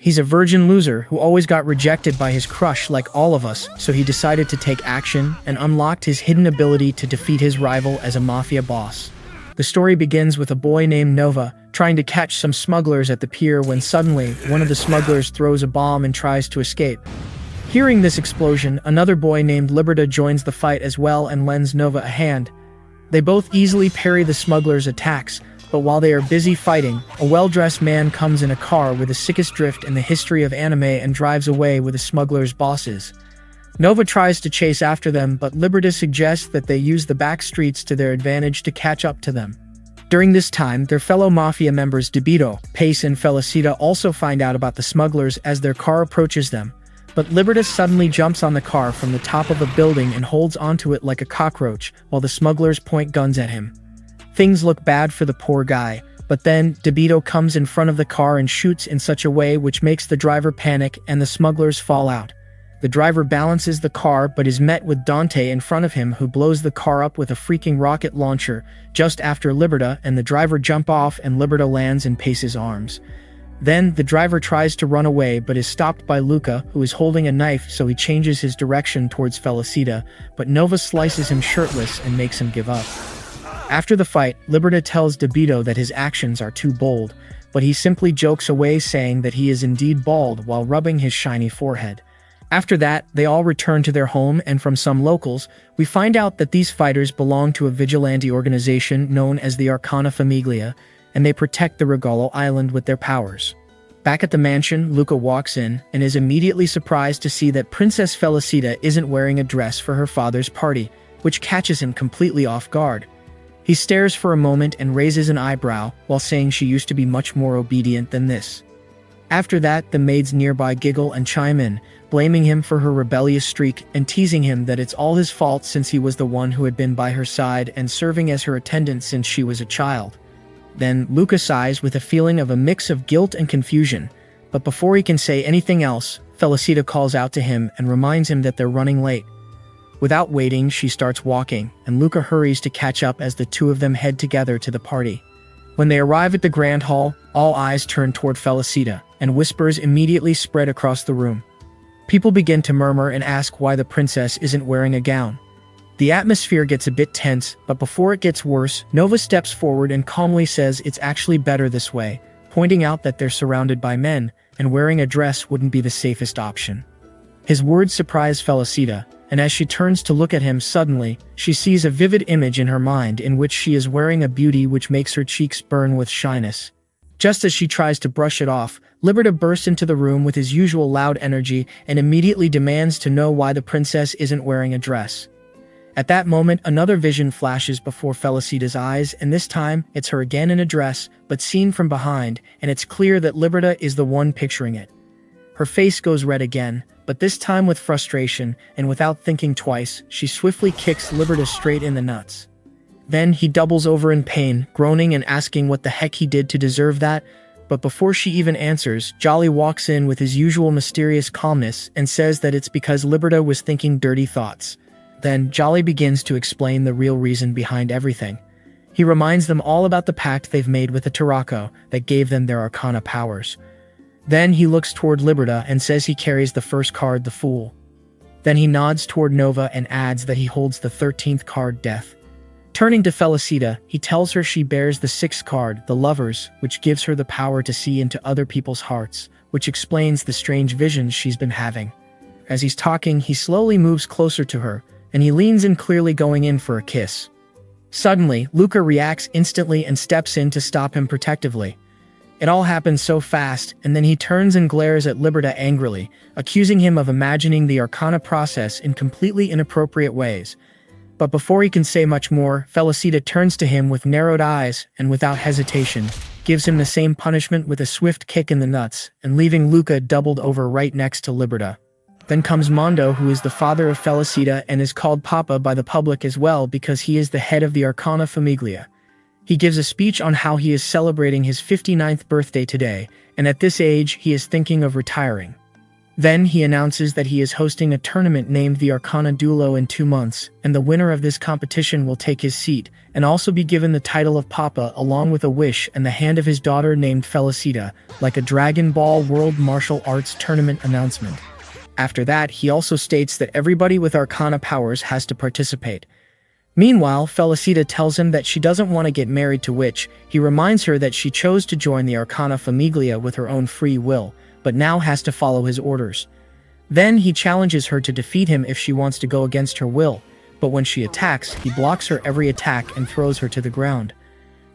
He's a virgin loser who always got rejected by his crush like all of us, so he decided to take action and unlocked his hidden ability to defeat his rival as a mafia boss. The story begins with a boy named Nova trying to catch some smugglers at the pier when suddenly one of the smugglers throws a bomb and tries to escape. Hearing this explosion, another boy named Liberta joins the fight as well and lends Nova a hand. They both easily parry the smugglers' attacks, but while they are busy fighting, a well-dressed man comes in a car with the sickest drift in the history of anime and drives away with the smugglers' bosses. Nova tries to chase after them, but Liberta suggests that they use the back streets to their advantage to catch up to them. During this time, their fellow mafia members Debito, Pace, and Felicita also find out about the smugglers as their car approaches them. But Liberta suddenly jumps on the car from the top of a building and holds onto it like a cockroach, while the smugglers point guns at him. Things look bad for the poor guy, but then Debito comes in front of the car and shoots in such a way which makes the driver panic and the smugglers fall out. The driver balances the car but is met with Dante in front of him, who blows the car up with a freaking rocket launcher just after Liberta and the driver jump off and Liberta lands in Pace's arms. Then, the driver tries to run away but is stopped by Luca, who is holding a knife, so he changes his direction towards Felicita, but Nova slices him shirtless and makes him give up. After the fight, Liberta tells Debito that his actions are too bold, but he simply jokes away saying that he is indeed bald while rubbing his shiny forehead. After that, they all return to their home, and from some locals, we find out that these fighters belong to a vigilante organization known as the Arcana Famiglia, and they protect the Regalo Island with their powers. Back at the mansion, Luca walks in and is immediately surprised to see that Princess Felicita isn't wearing a dress for her father's party, which catches him completely off guard. He stares for a moment and raises an eyebrow while saying she used to be much more obedient than this. After that, the maids nearby giggle and chime in, blaming him for her rebellious streak and teasing him that it's all his fault since he was the one who had been by her side and serving as her attendant since she was a child. Then Luca sighs with a feeling of a mix of guilt and confusion, but before he can say anything else, Felicita calls out to him and reminds him that they're running late. Without waiting, she starts walking, and Luca hurries to catch up as the two of them head together to the party. When they arrive at the Grand Hall, all eyes turn toward Felicita, and whispers immediately spread across the room. People begin to murmur and ask why the princess isn't wearing a gown. The atmosphere gets a bit tense, but before it gets worse, Nova steps forward and calmly says it's actually better this way, pointing out that they're surrounded by men, and wearing a dress wouldn't be the safest option. His words surprise Felicita, and as she turns to look at him suddenly, she sees a vivid image in her mind in which she is wearing a beauty which makes her cheeks burn with shyness. Just as she tries to brush it off, Liberta bursts into the room with his usual loud energy and immediately demands to know why the princess isn't wearing a dress. At that moment, another vision flashes before Felicita's eyes, and this time, it's her again in a dress, but seen from behind, and it's clear that Liberta is the one picturing it. Her face goes red again, but this time with frustration, and without thinking twice, she swiftly kicks Liberta straight in the nuts. Then he doubles over in pain, groaning and asking what the heck he did to deserve that, but before she even answers, Jolly walks in with his usual mysterious calmness and says that it's because Liberta was thinking dirty thoughts. Then, Jolly begins to explain the real reason behind everything. He reminds them all about the pact they've made with the Tarako that gave them their Arcana powers. Then he looks toward Liberta and says he carries the first card, the Fool. Then he nods toward Nova and adds that he holds the 13th card, Death. Turning to Felicita, he tells her she bears the 6th card, the Lovers, which gives her the power to see into other people's hearts, which explains the strange visions she's been having. As he's talking, he slowly moves closer to her, and he leans in, clearly going in for a kiss. Suddenly, Luca reacts instantly and steps in to stop him protectively. It all happens so fast, and then he turns and glares at Liberta angrily, accusing him of imagining the Arcana process in completely inappropriate ways. But before he can say much more, Felicita turns to him with narrowed eyes and without hesitation, gives him the same punishment with a swift kick in the nuts, and leaving Luca doubled over right next to Liberta. Then comes Mondo, who is the father of Felicita and is called Papa by the public as well because he is the head of the Arcana Famiglia. He gives a speech on how he is celebrating his 59th birthday today, and at this age he is thinking of retiring. Then he announces that he is hosting a tournament named the Arcana Duelo in 2 months, and the winner of this competition will take his seat, and also be given the title of Papa along with a wish and the hand of his daughter named Felicita, like a Dragon Ball World Martial Arts Tournament announcement. After that, he also states that everybody with Arcana powers has to participate. Meanwhile, Felicita tells him that she doesn't want to get married to Witch. He reminds her that she chose to join the Arcana Famiglia with her own free will, but now has to follow his orders. Then he challenges her to defeat him if she wants to go against her will, but when she attacks, he blocks her every attack and throws her to the ground.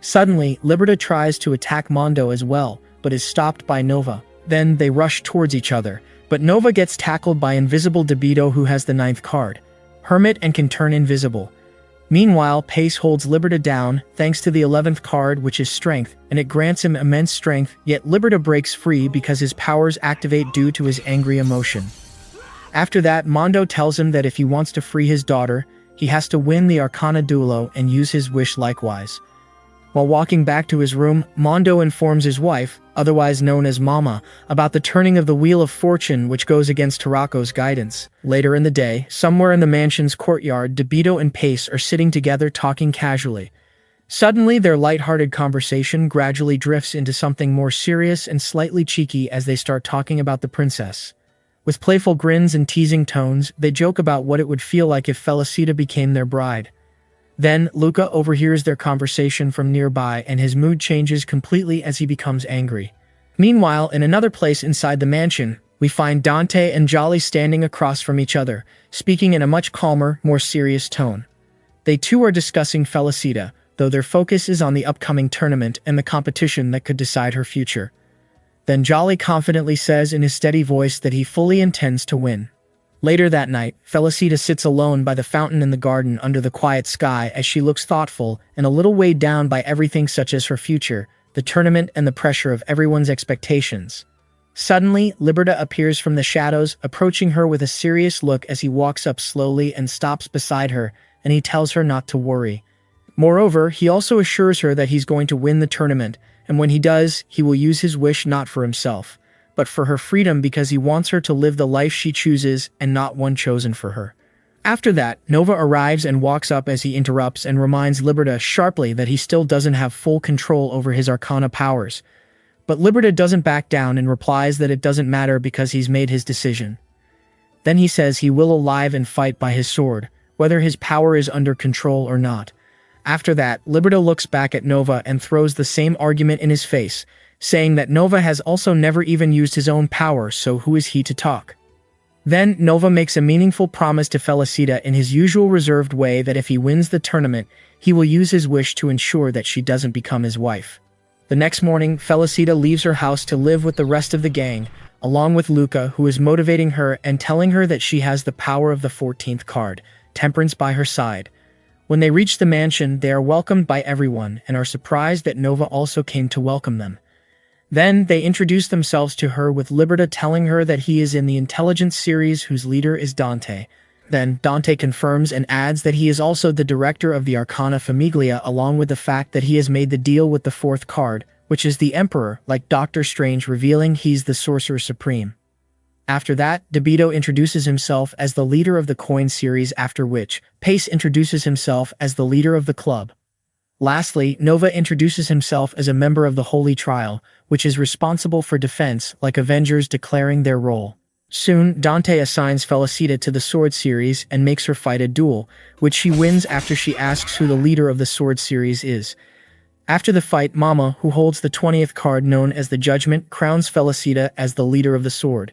Suddenly, Liberta tries to attack Mondo as well, but is stopped by Nova. Then they rush towards each other, but Nova gets tackled by Invisible Debito, who has the 9th card, Hermit, and can turn invisible. Meanwhile, Pace holds Liberta down, thanks to the 11th card, which is Strength, and it grants him immense strength, yet Liberta breaks free because his powers activate due to his angry emotion. After that, Mondo tells him that if he wants to free his daughter, he has to win the Arcana Duelo and use his wish likewise. While walking back to his room, Mondo informs his wife, otherwise known as Mama, about the turning of the Wheel of Fortune, which goes against Tarako's guidance. Later in the day, somewhere in the mansion's courtyard, Debito and Pace are sitting together talking casually. Suddenly, their light-hearted conversation gradually drifts into something more serious and slightly cheeky as they start talking about the princess. With playful grins and teasing tones, they joke about what it would feel like if Felicita became their bride. Then, Luca overhears their conversation from nearby and his mood changes completely as he becomes angry. Meanwhile, in another place inside the mansion, we find Dante and Jolly standing across from each other, speaking in a much calmer, more serious tone. They too are discussing Felicita, though their focus is on the upcoming tournament and the competition that could decide her future. Then Jolly confidently says in his steady voice that he fully intends to win. Later that night, Felicita sits alone by the fountain in the garden under the quiet sky as she looks thoughtful and a little weighed down by everything such as her future, the tournament, and the pressure of everyone's expectations. Suddenly, Liberta appears from the shadows, approaching her with a serious look as he walks up slowly and stops beside her, and he tells her not to worry. Moreover, he also assures her that he's going to win the tournament, and when he does, he will use his wish not for himself, but for her freedom, because he wants her to live the life she chooses and not one chosen for her. After that, Nova arrives and walks up as he interrupts and reminds Liberta sharply that he still doesn't have full control over his Arcana powers. But Liberta doesn't back down and replies that it doesn't matter because he's made his decision. Then he says he will alive and fight by his sword, whether his power is under control or not. After that, Liberta looks back at Nova and throws the same argument in his face, saying that Nova has also never even used his own power, so who is he to talk? Then, Nova makes a meaningful promise to Felicita in his usual reserved way that if he wins the tournament, he will use his wish to ensure that she doesn't become his wife. The next morning, Felicita leaves her house to live with the rest of the gang, along with Luca, who is motivating her and telling her that she has the power of the 14th card, Temperance, by her side. When they reach the mansion, they are welcomed by everyone and are surprised that Nova also came to welcome them. Then, they introduce themselves to her, with Liberta telling her that he is in the intelligence series whose leader is Dante. Then, Dante confirms and adds that he is also the director of the Arcana Famiglia, along with the fact that he has made the deal with the 4th card, which is the Emperor, like Doctor Strange, revealing he's the Sorcerer Supreme. After that, Debito introduces himself as the leader of the Coin series, after which Pace introduces himself as the leader of the club. Lastly, Nova introduces himself as a member of the Holy Trial, which is responsible for defense, like Avengers declaring their role. Soon, Dante assigns Felicita to the Sword series and makes her fight a duel, which she wins after she asks who the leader of the Sword series is. After the fight, Mama, who holds the 20th card known as the Judgment, crowns Felicita as the leader of the Sword.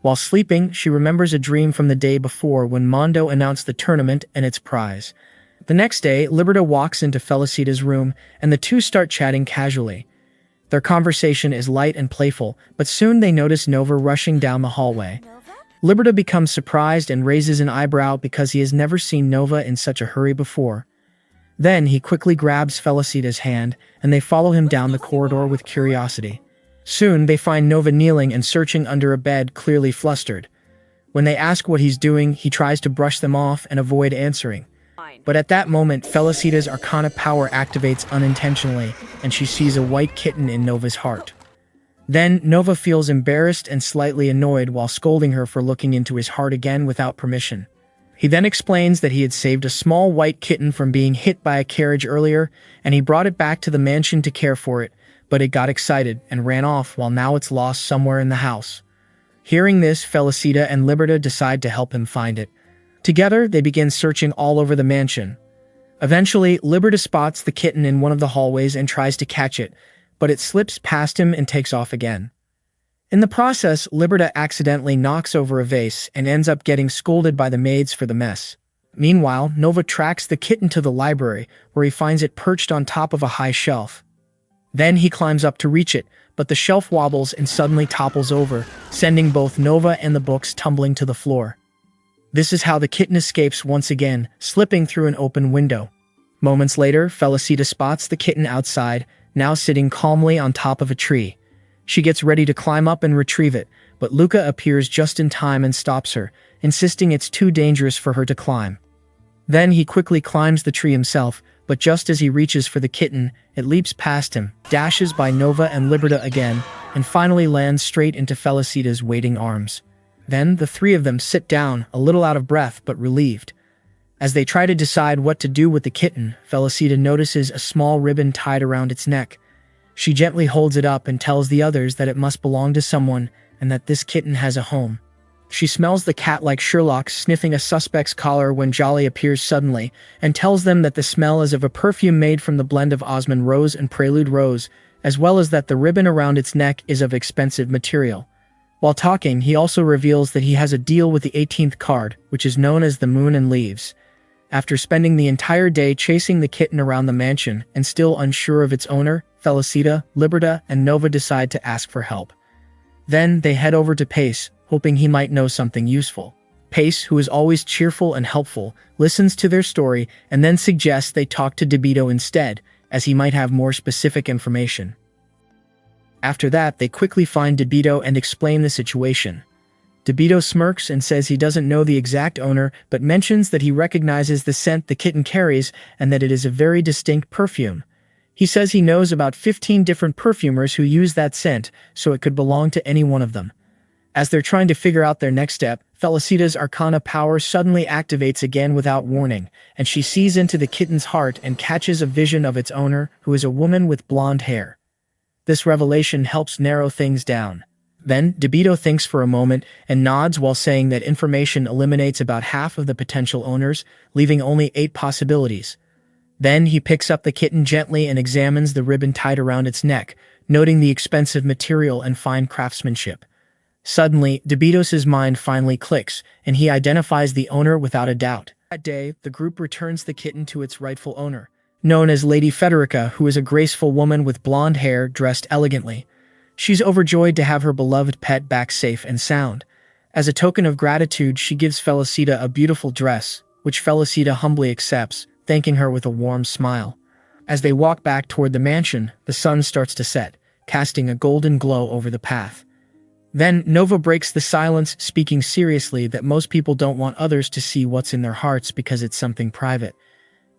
While sleeping, she remembers a dream from the day before when Mondo announced the tournament and its prize. The next day, Liberta walks into Felicita's room, and the two start chatting casually. Their conversation is light and playful, but soon they notice Nova rushing down the hallway. Liberta becomes surprised and raises an eyebrow because he has never seen Nova in such a hurry before. Then he quickly grabs Felicita's hand, and they follow him down the corridor with curiosity. Soon, they find Nova kneeling and searching under a bed, clearly flustered. When they ask what he's doing, he tries to brush them off and avoid answering. But at that moment, Felicita's Arcana power activates unintentionally, and she sees a white kitten in Nova's heart. Then Nova feels embarrassed and slightly annoyed while scolding her for looking into his heart again without permission. He then explains that he had saved a small white kitten from being hit by a carriage earlier, and he brought it back to the mansion to care for it, but it got excited and ran off while now it's lost somewhere in the house. Hearing this, Felicita and Liberta decide to help him find it. Together, they begin searching all over the mansion. Eventually, Liberta spots the kitten in one of the hallways and tries to catch it, but it slips past him and takes off again. In the process, Liberta accidentally knocks over a vase and ends up getting scolded by the maids for the mess. Meanwhile, Nova tracks the kitten to the library, where he finds it perched on top of a high shelf. Then he climbs up to reach it, but the shelf wobbles and suddenly topples over, sending both Nova and the books tumbling to the floor. This is how the kitten escapes once again, slipping through an open window. Moments later, Felicita spots the kitten outside, now sitting calmly on top of a tree. She gets ready to climb up and retrieve it, but Luca appears just in time and stops her, insisting it's too dangerous for her to climb. Then he quickly climbs the tree himself, but just as he reaches for the kitten, it leaps past him, dashes by Nova and Liberta again, and finally lands straight into Felicita's waiting arms. Then the three of them sit down, a little out of breath but relieved. As they try to decide what to do with the kitten, Felicita notices a small ribbon tied around its neck. She gently holds it up and tells the others that it must belong to someone and that this kitten has a home. She smells the cat like Sherlock sniffing a suspect's collar when Jolly appears suddenly, and tells them that the smell is of a perfume made from the blend of Osmond Rose and Prelude Rose, as well as that the ribbon around its neck is of expensive material. While talking, he also reveals that he has a deal with the 18th card, which is known as the Moon and Leaves. After spending the entire day chasing the kitten around the mansion and still unsure of its owner, Felicita, Liberta, and Nova decide to ask for help. Then they head over to Pace, hoping he might know something useful. Pace, who is always cheerful and helpful, listens to their story and then suggests they talk to DeBito instead, as he might have more specific information. After that, they quickly find DeBito and explain the situation. DeBito smirks and says he doesn't know the exact owner, but mentions that he recognizes the scent the kitten carries and that it is a very distinct perfume. He says he knows about 15 different perfumers who use that scent, so it could belong to any one of them. As they're trying to figure out their next step, Felicita's Arcana power suddenly activates again without warning, and she sees into the kitten's heart and catches a vision of its owner, who is a woman with blonde hair. This revelation helps narrow things down. Then, DeBito thinks for a moment and nods while saying that information eliminates about half of the potential owners, leaving only 8 possibilities. Then he picks up the kitten gently and examines the ribbon tied around its neck, noting the expensive material and fine craftsmanship. Suddenly, DeBito's mind finally clicks, and he identifies the owner without a doubt. That day, the group returns the kitten to its rightful owner, known as Lady Federica, who is a graceful woman with blonde hair dressed elegantly. She's overjoyed to have her beloved pet back safe and sound. As a token of gratitude, she gives Felicita a beautiful dress, which Felicita humbly accepts, thanking her with a warm smile. As they walk back toward the mansion, the sun starts to set, casting a golden glow over the path. Then Nova breaks the silence, speaking seriously that most people don't want others to see what's in their hearts because it's something private.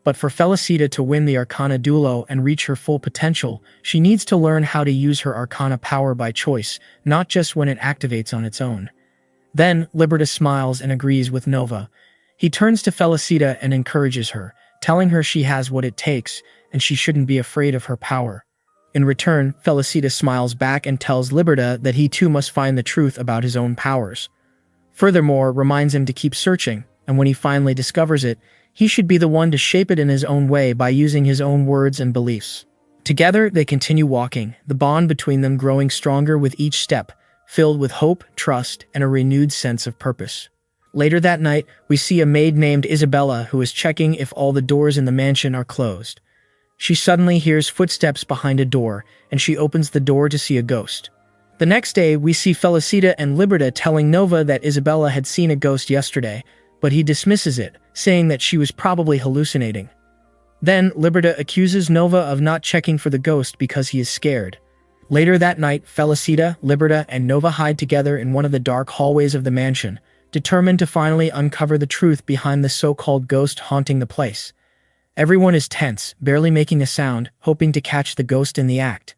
But for Felicita to win the Arcana Duelo and reach her full potential, she needs to learn how to use her Arcana power by choice, not just when it activates on its own. Then Liberta smiles and agrees with Nova. He turns to Felicita and encourages her, telling her she has what it takes and she shouldn't be afraid of her power. In return, Felicita smiles back and tells Liberta that he too must find the truth about his own powers. Furthermore, reminds him to keep searching, and when he finally discovers it, he should be the one to shape it in his own way by using his own words and beliefs. Together, they continue walking, the bond between them growing stronger with each step, filled with hope, trust, and a renewed sense of purpose. Later that night, we see a maid named Isabella who is checking if all the doors in the mansion are closed. She suddenly hears footsteps behind a door, and she opens the door to see a ghost. The next day, we see Felicita and Liberta telling Nova that Isabella had seen a ghost yesterday, but he dismisses it, saying that she was probably hallucinating. Then, Liberta accuses Nova of not checking for the ghost because he is scared. Later that night, Felicita, Liberta, and Nova hide together in one of the dark hallways of the mansion, determined to finally uncover the truth behind the so-called ghost haunting the place. Everyone is tense, barely making a sound, hoping to catch the ghost in the act.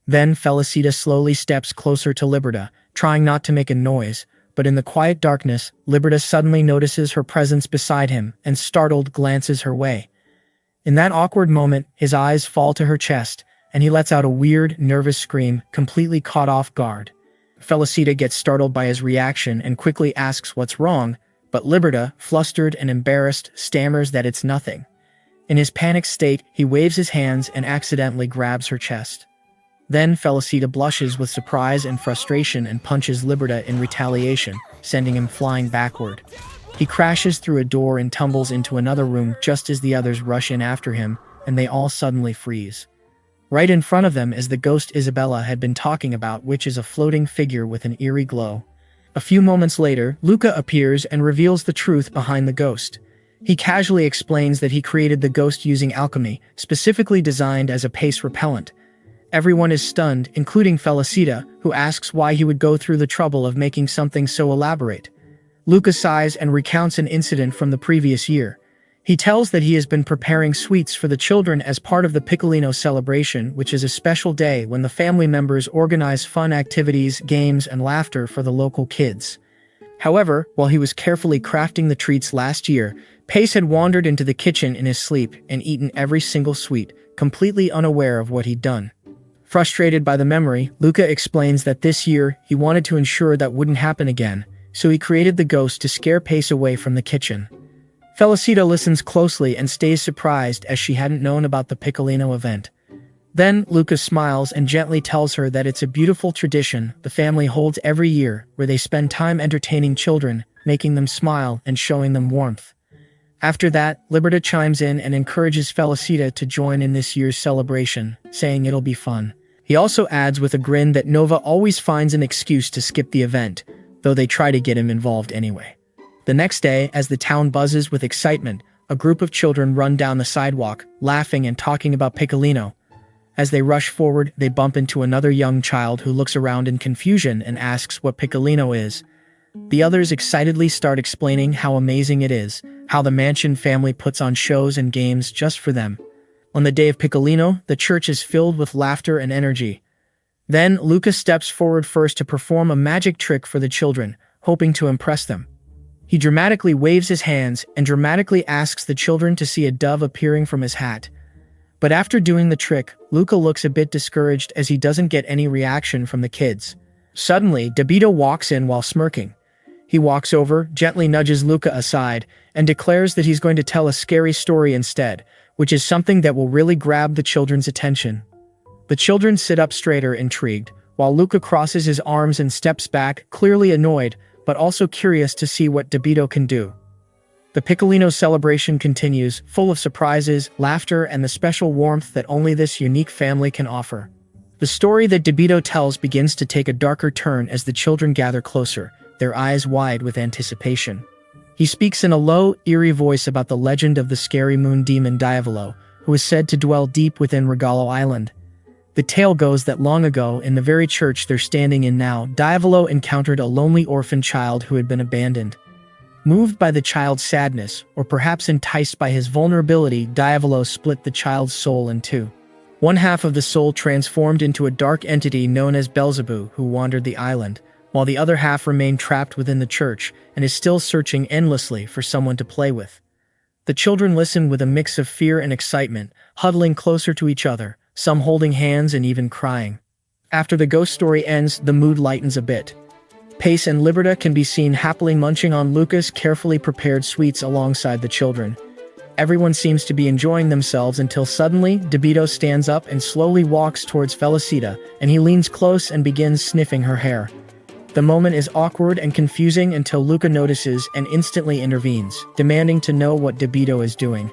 Then Felicita slowly steps closer to Liberta, trying not to make a noise, but in the quiet darkness, Liberta suddenly notices her presence beside him and startled glances her way. In that awkward moment, his eyes fall to her chest, and he lets out a weird, nervous scream, completely caught off guard. Felicita gets startled by his reaction and quickly asks what's wrong, but Liberta, flustered and embarrassed, stammers that it's nothing. In his panicked state, he waves his hands and accidentally grabs her chest. Then Felicita blushes with surprise and frustration and punches Liberta in retaliation, sending him flying backward. He crashes through a door and tumbles into another room just as the others rush in after him, and they all suddenly freeze. Right in front of them is the ghost Isabella had been talking about, which is a floating figure with an eerie glow. A few moments later, Luca appears and reveals the truth behind the ghost. He casually explains that he created the ghost using alchemy, specifically designed as a pace repellent. Everyone is stunned, including Felicita, who asks why he would go through the trouble of making something so elaborate. Luca sighs and recounts an incident from the previous year. He tells that he has been preparing sweets for the children as part of the Piccolino celebration, which is a special day when the family members organize fun activities, games, and laughter for the local kids. However, while he was carefully crafting the treats last year, Pace had wandered into the kitchen in his sleep and eaten every single sweet, completely unaware of what he'd done. Frustrated by the memory, Luca explains that this year he wanted to ensure that wouldn't happen again, so he created the ghost to scare Pace away from the kitchen. Felicita listens closely and stays surprised as she hadn't known about the Piccolino event. Then, Luca smiles and gently tells her that it's a beautiful tradition the family holds every year where they spend time entertaining children, making them smile and showing them warmth. After that, Liberta chimes in and encourages Felicita to join in this year's celebration, saying it'll be fun. He also adds with a grin that Nova always finds an excuse to skip the event, though they try to get him involved anyway. The next day, as the town buzzes with excitement, a group of children run down the sidewalk, laughing and talking about Piccolino. As they rush forward, they bump into another young child who looks around in confusion and asks what Piccolino is. The others excitedly start explaining how amazing it is, how the Mansion family puts on shows and games just for them. On the day of Piccolino, the church is filled with laughter and energy. Then, Luca steps forward first to perform a magic trick for the children, hoping to impress them. He dramatically waves his hands and dramatically asks the children to see a dove appearing from his hat. But after doing the trick, Luca looks a bit discouraged as he doesn't get any reaction from the kids. Suddenly, Debito walks in while smirking. He walks over, gently nudges Luca aside, and declares that he's going to tell a scary story instead, which is something that will really grab the children's attention. The children sit up straighter, intrigued, while Luca crosses his arms and steps back, clearly annoyed, but also curious to see what Debito can do. The Piccolino celebration continues, full of surprises, laughter, and the special warmth that only this unique family can offer. The story that Debito tells begins to take a darker turn as the children gather closer, their eyes wide with anticipation. He speaks in a low, eerie voice about the legend of the scary moon demon Diavolo, who is said to dwell deep within Regalo Island. The tale goes that long ago, in the very church they're standing in now, Diavolo encountered a lonely orphan child who had been abandoned. Moved by the child's sadness, or perhaps enticed by his vulnerability, Diavolo split the child's soul in two. One half of the soul transformed into a dark entity known as Beelzebub, who wandered the island, while the other half remained trapped within the church and is still searching endlessly for someone to play with. The children listen with a mix of fear and excitement, huddling closer to each other, some holding hands and even crying. After the ghost story ends, the mood lightens a bit. Pace and Liberta can be seen happily munching on Luca's carefully prepared sweets alongside the children. Everyone seems to be enjoying themselves until suddenly, Debito stands up and slowly walks towards Felicita, and he leans close and begins sniffing her hair. The moment is awkward and confusing until Luca notices and instantly intervenes, demanding to know what Debito is doing.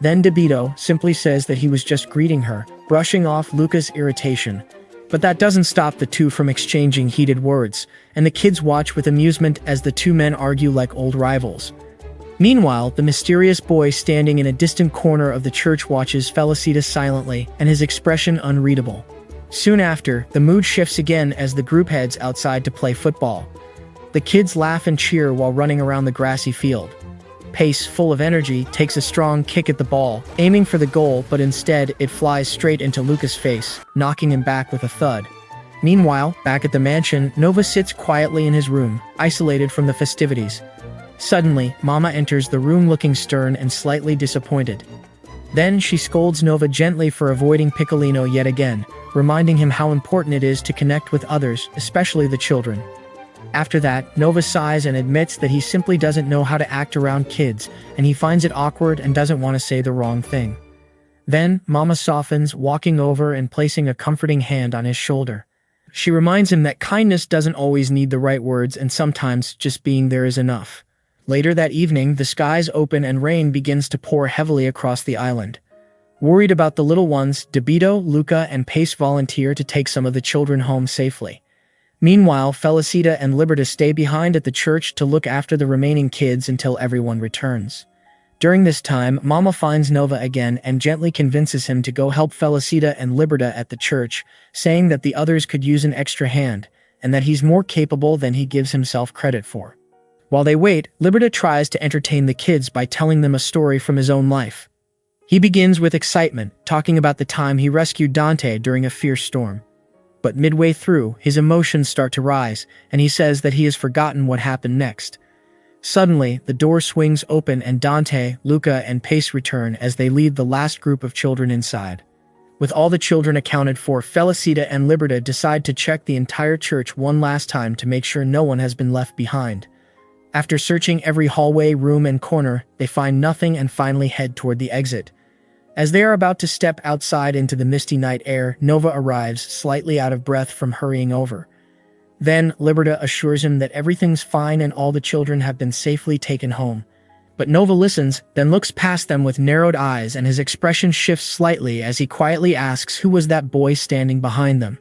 Then Debito simply says that he was just greeting her, brushing off Luca's irritation. But that doesn't stop the two from exchanging heated words, and the kids watch with amusement as the two men argue like old rivals. Meanwhile, the mysterious boy standing in a distant corner of the church watches Felicita silently, and his expression unreadable. Soon after, the mood shifts again as the group heads outside to play football. The kids laugh and cheer while running around the grassy field. Pace, full of energy, takes a strong kick at the ball, aiming for the goal, but instead it flies straight into Luca's face, knocking him back with a thud. Meanwhile, back at the mansion, Nova sits quietly in his room, isolated from the festivities. Suddenly, Mama enters the room looking stern and slightly disappointed. Then she scolds Nova gently for avoiding Piccolino yet again, reminding him how important it is to connect with others, especially the children. After that, Nova sighs and admits that he simply doesn't know how to act around kids, and he finds it awkward and doesn't want to say the wrong thing. Then, Mama softens, walking over and placing a comforting hand on his shoulder. She reminds him that kindness doesn't always need the right words, and sometimes just being there is enough. Later that evening, the skies open and rain begins to pour heavily across the island. Worried about the little ones, Debito, Luca, and Pace volunteer to take some of the children home safely. Meanwhile, Felicita and Liberta stay behind at the church to look after the remaining kids until everyone returns. During this time, Mama finds Nova again and gently convinces him to go help Felicita and Liberta at the church, saying that the others could use an extra hand, and that he's more capable than he gives himself credit for. While they wait, Liberta tries to entertain the kids by telling them a story from his own life. He begins with excitement, talking about the time he rescued Dante during a fierce storm. But midway through, his emotions start to rise, and he says that he has forgotten what happened next. Suddenly, the door swings open and Dante, Luca, and Pace return as they lead the last group of children inside. With all the children accounted for, Felicita and Liberta decide to check the entire church one last time to make sure no one has been left behind. After searching every hallway, room, and corner, they find nothing and finally head toward the exit. As they are about to step outside into the misty night air, Nova arrives, slightly out of breath from hurrying over. Then, Liberta assures him that everything's fine and all the children have been safely taken home. But Nova listens, then looks past them with narrowed eyes, and his expression shifts slightly as he quietly asks who was that boy standing behind them.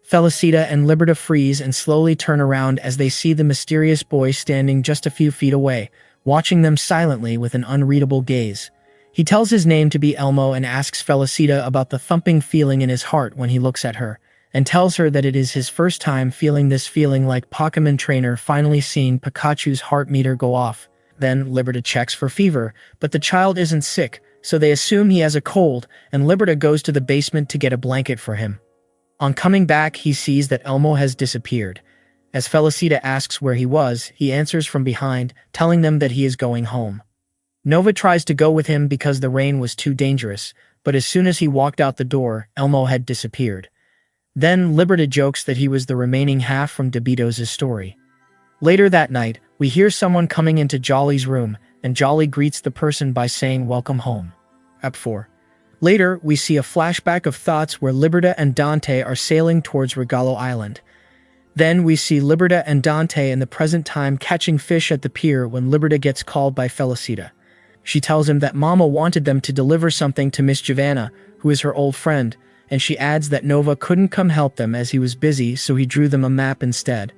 Felicita and Liberta freeze and slowly turn around as they see the mysterious boy standing just a few feet away, watching them silently with an unreadable gaze. He tells his name to be Elmo and asks Felicita about the thumping feeling in his heart when he looks at her, and tells her that it is his first time feeling this feeling like Pokemon trainer finally seeing Pikachu's heart meter go off. Then Liberta checks for fever, but the child isn't sick, so they assume he has a cold, and Liberta goes to the basement to get a blanket for him. On coming back, he sees that Elmo has disappeared. As Felicita asks where he was, he answers from behind, telling them that he is going home. Nova tries to go with him because the rain was too dangerous, but as soon as he walked out the door, Elmo had disappeared. Then Liberta jokes that he was the remaining half from Debito's story. Later that night, we hear someone coming into Jolly's room, and Jolly greets the person by saying welcome home. Up 4. Later, we see a flashback of thoughts where Liberta and Dante are sailing towards Regalo Island. Then we see Liberta and Dante in the present time catching fish at the pier when Liberta gets called by Felicita. She tells him that Mama wanted them to deliver something to Miss Giovanna, who is her old friend, and she adds that Nova couldn't come help them as he was busy, so he drew them a map instead.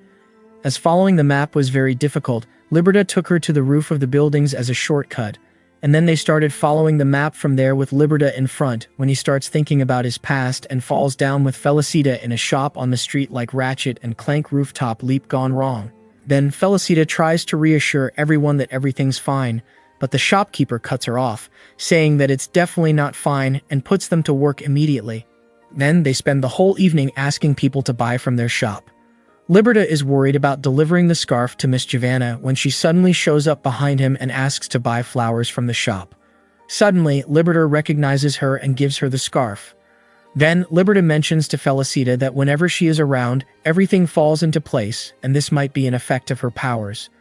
As following the map was very difficult, Liberta took her to the roof of the buildings as a shortcut, and then they started following the map from there with Liberta in front when he starts thinking about his past and falls down with Felicita in a shop on the street like Ratchet and Clank rooftop leap gone wrong. Then Felicita tries to reassure everyone that everything's fine, but the shopkeeper cuts her off, saying that it's definitely not fine and puts them to work immediately. Then they spend the whole evening asking people to buy from their shop. Liberta is worried about delivering the scarf to Miss Giovanna when she suddenly shows up behind him and asks to buy flowers from the shop. Suddenly, Liberta recognizes her and gives her the scarf. Then, Liberta mentions to Felicita that whenever she is around, everything falls into place, and this might be an effect of her powers.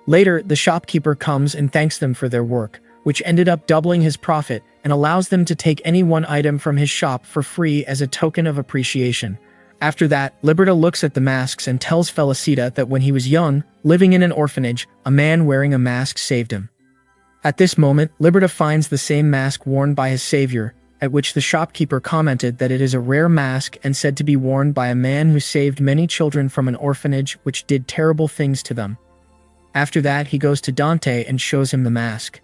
Later, the shopkeeper comes and thanks them for their work, which ended up doubling his profit and allows them to take any one item from his shop for free as a token of appreciation. After that, Liberta looks at the masks and tells Felicita that when he was young, living in an orphanage, a man wearing a mask saved him. At this moment, Liberta finds the same mask worn by his savior, at which the shopkeeper commented that it is a rare mask and said to be worn by a man who saved many children from an orphanage which did terrible things to them. After that, he goes to Dante and shows him the mask.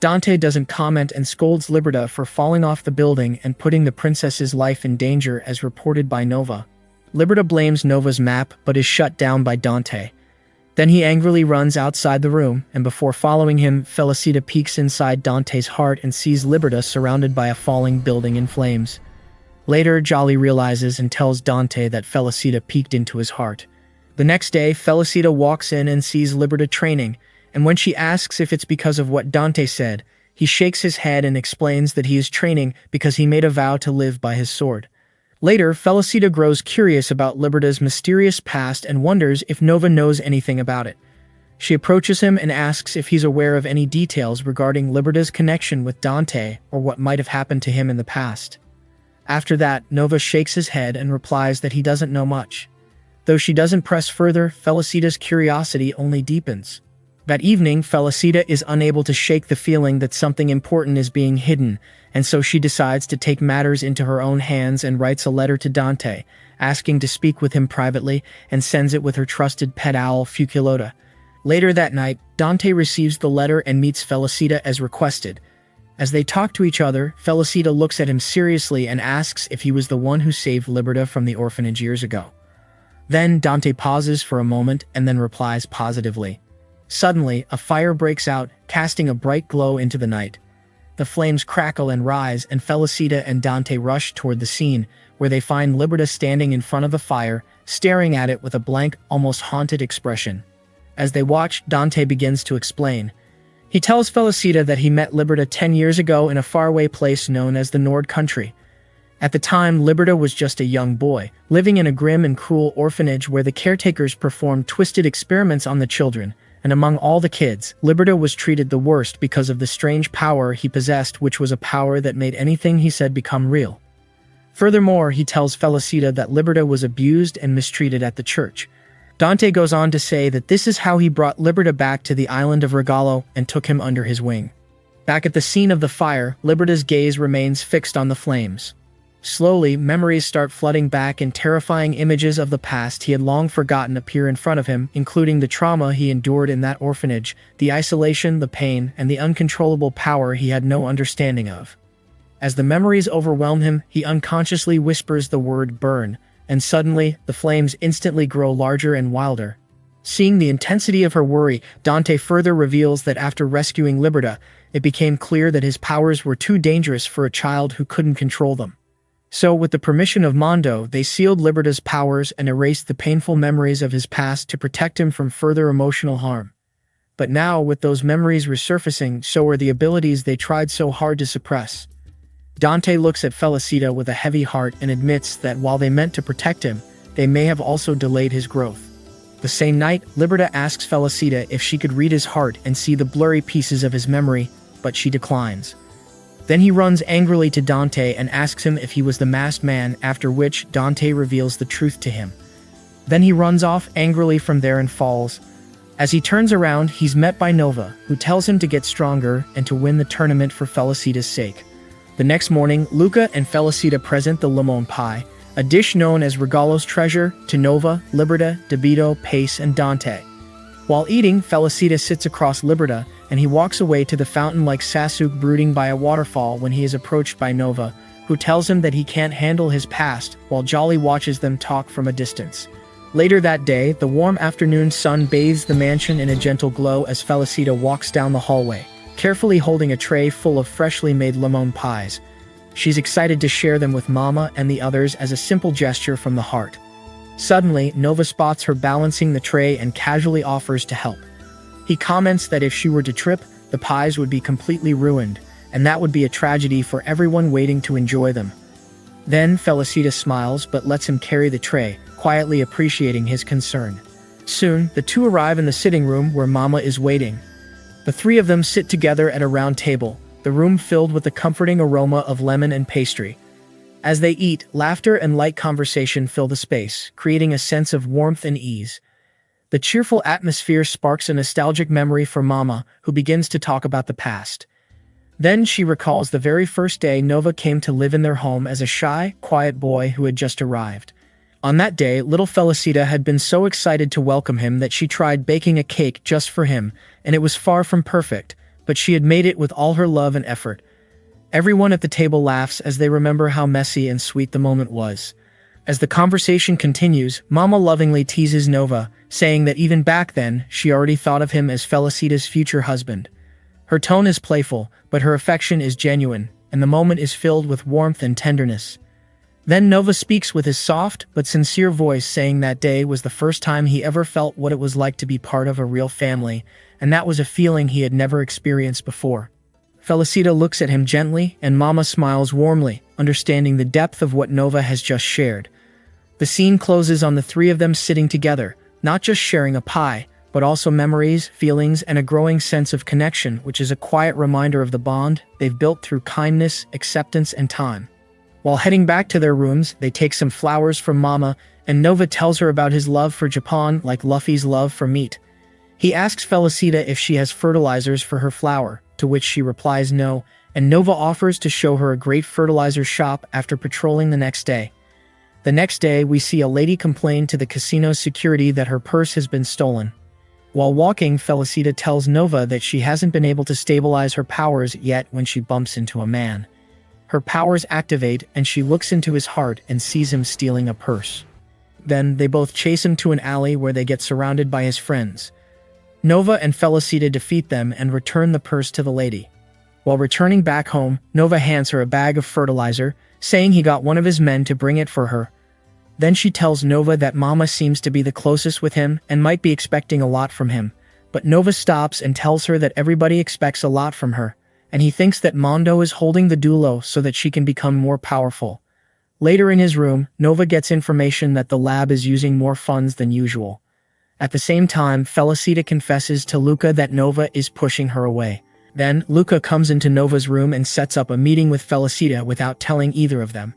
Dante doesn't comment and scolds Liberta for falling off the building and putting the princess's life in danger as reported by Nova. Liberta blames Nova's map but is shut down by Dante. Then he angrily runs outside the room, and before following him, Felicita peeks inside Dante's heart and sees Liberta surrounded by a falling building in flames. Later, Jolly realizes and tells Dante that Felicita peeked into his heart. The next day, Felicita walks in and sees Liberta training, and when she asks if it's because of what Dante said, he shakes his head and explains that he is training because he made a vow to live by his sword. Later, Felicita grows curious about Liberta's mysterious past and wonders if Nova knows anything about it. She approaches him and asks if he's aware of any details regarding Liberta's connection with Dante or what might have happened to him in the past. After that, Nova shakes his head and replies that he doesn't know much. Though she doesn't press further, Felicita's curiosity only deepens. That evening, Felicita is unable to shake the feeling that something important is being hidden, and so she decides to take matters into her own hands and writes a letter to Dante, asking to speak with him privately, and sends it with her trusted pet owl, Fuculota. Later that night, Dante receives the letter and meets Felicita as requested. As they talk to each other, Felicita looks at him seriously and asks if he was the one who saved Liberta from the orphanage years ago. Then Dante pauses for a moment and then replies positively. Suddenly, a fire breaks out, casting a bright glow into the night. The flames crackle and rise, and Felicita and Dante rush toward the scene, where they find Liberta standing in front of the fire, staring at it with a blank, almost haunted expression. As they watch, Dante begins to explain. He tells Felicita that he met Liberta 10 years ago in a faraway place known as the Nord Country. At the time, Liberta was just a young boy, living in a grim and cruel orphanage where the caretakers performed twisted experiments on the children, and among all the kids, Liberta was treated the worst because of the strange power he possessed, which was a power that made anything he said become real. Furthermore, he tells Felicita that Liberta was abused and mistreated at the church. Dante goes on to say that this is how he brought Liberta back to the island of Regalo and took him under his wing. Back at the scene of the fire, Liberta's gaze remains fixed on the flames. Slowly, memories start flooding back and terrifying images of the past he had long forgotten appear in front of him, including the trauma he endured in that orphanage, the isolation, the pain, and the uncontrollable power he had no understanding of. As the memories overwhelm him, he unconsciously whispers the word burn, and suddenly, the flames instantly grow larger and wilder. Seeing the intensity of her worry, Dante further reveals that after rescuing Liberta, it became clear that his powers were too dangerous for a child who couldn't control them. So, with the permission of Mondo, they sealed Liberta's powers and erased the painful memories of his past to protect him from further emotional harm. But now, with those memories resurfacing, so are the abilities they tried so hard to suppress. Dante looks at Felicita with a heavy heart and admits that while they meant to protect him, they may have also delayed his growth. The same night, Liberta asks Felicita if she could read his heart and see the blurry pieces of his memory, but she declines. Then he runs angrily to Dante and asks him if he was the masked man, after which Dante reveals the truth to him. Then he runs off angrily from there and falls. As he turns around, he's met by Nova, who tells him to get stronger and to win the tournament for Felicita's sake. The next morning, Luca and Felicita present the limon pie, a dish known as Regalo's treasure, to Nova, Liberta, Debito, Pace, and Dante. While eating, Felicita sits across Liberta, and he walks away to the fountain like Sasuke brooding by a waterfall when he is approached by Nova, who tells him that he can't handle his past, while Jolly watches them talk from a distance. Later that day, the warm afternoon sun bathes the mansion in a gentle glow as Felicita walks down the hallway, carefully holding a tray full of freshly made limon pies. She's excited to share them with Mama and the others as a simple gesture from the heart. Suddenly, Nova spots her balancing the tray and casually offers to help. He comments that if she were to trip, the pies would be completely ruined, and that would be a tragedy for everyone waiting to enjoy them. Then Felicita smiles but lets him carry the tray, quietly appreciating his concern. Soon, the two arrive in the sitting room where Mama is waiting. The three of them sit together at a round table, the room filled with the comforting aroma of lemon and pastry. As they eat, laughter and light conversation fill the space, creating a sense of warmth and ease. The cheerful atmosphere sparks a nostalgic memory for Mama, who begins to talk about the past. Then she recalls the very first day Nova came to live in their home as a shy, quiet boy who had just arrived. On that day, little Felicita had been so excited to welcome him that she tried baking a cake just for him, and it was far from perfect, but she had made it with all her love and effort. Everyone at the table laughs as they remember how messy and sweet the moment was. As the conversation continues, Mama lovingly teases Nova, saying that even back then, she already thought of him as Felicita's future husband. Her tone is playful, but her affection is genuine, and the moment is filled with warmth and tenderness. Then Nova speaks with his soft but sincere voice, saying that day was the first time he ever felt what it was like to be part of a real family, and that was a feeling he had never experienced before. Felicita looks at him gently, and Mama smiles warmly, understanding the depth of what Nova has just shared. The scene closes on the three of them sitting together, not just sharing a pie, but also memories, feelings, and a growing sense of connection, which is a quiet reminder of the bond they've built through kindness, acceptance, and time. While heading back to their rooms, they take some flowers from Mama, and Nova tells her about his love for Japan like Luffy's love for meat. He asks Felicita if she has fertilizers for her flower, to which she replies no, and Nova offers to show her a great fertilizer shop after patrolling the next day. The next day, we see a lady complain to the casino's security that her purse has been stolen. While walking, Felicita tells Nova that she hasn't been able to stabilize her powers yet when she bumps into a man. Her powers activate, and she looks into his heart and sees him stealing a purse. Then, they both chase him to an alley where they get surrounded by his friends. Nova and Felicita defeat them and return the purse to the lady. While returning back home, Nova hands her a bag of fertilizer, saying he got one of his men to bring it for her. Then she tells Nova that Mama seems to be the closest with him and might be expecting a lot from him, but Nova stops and tells her that everybody expects a lot from her, and he thinks that Mondo is holding the duelo so that she can become more powerful. Later in his room, Nova gets information that the lab is using more funds than usual. At the same time, Felicita confesses to Luca that Nova is pushing her away. Then, Luca comes into Nova's room and sets up a meeting with Felicita without telling either of them.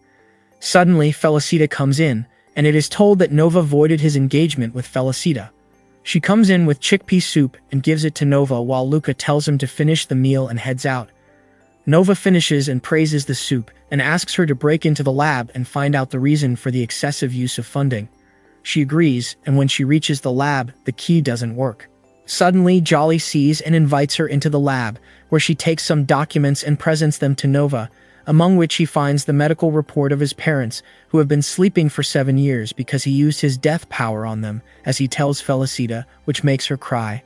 Suddenly, Felicita comes in, and it is told that Nova voided his engagement with Felicita. She comes in with chickpea soup and gives it to Nova while Luca tells him to finish the meal and heads out. Nova finishes and praises the soup, and asks her to break into the lab and find out the reason for the excessive use of funding. She agrees, and when she reaches the lab, the key doesn't work. Suddenly, Jolly sees and invites her into the lab, where she takes some documents and presents them to Nova, among which he finds the medical report of his parents, who have been sleeping for 7 years because he used his death power on them, as he tells Felicita, which makes her cry.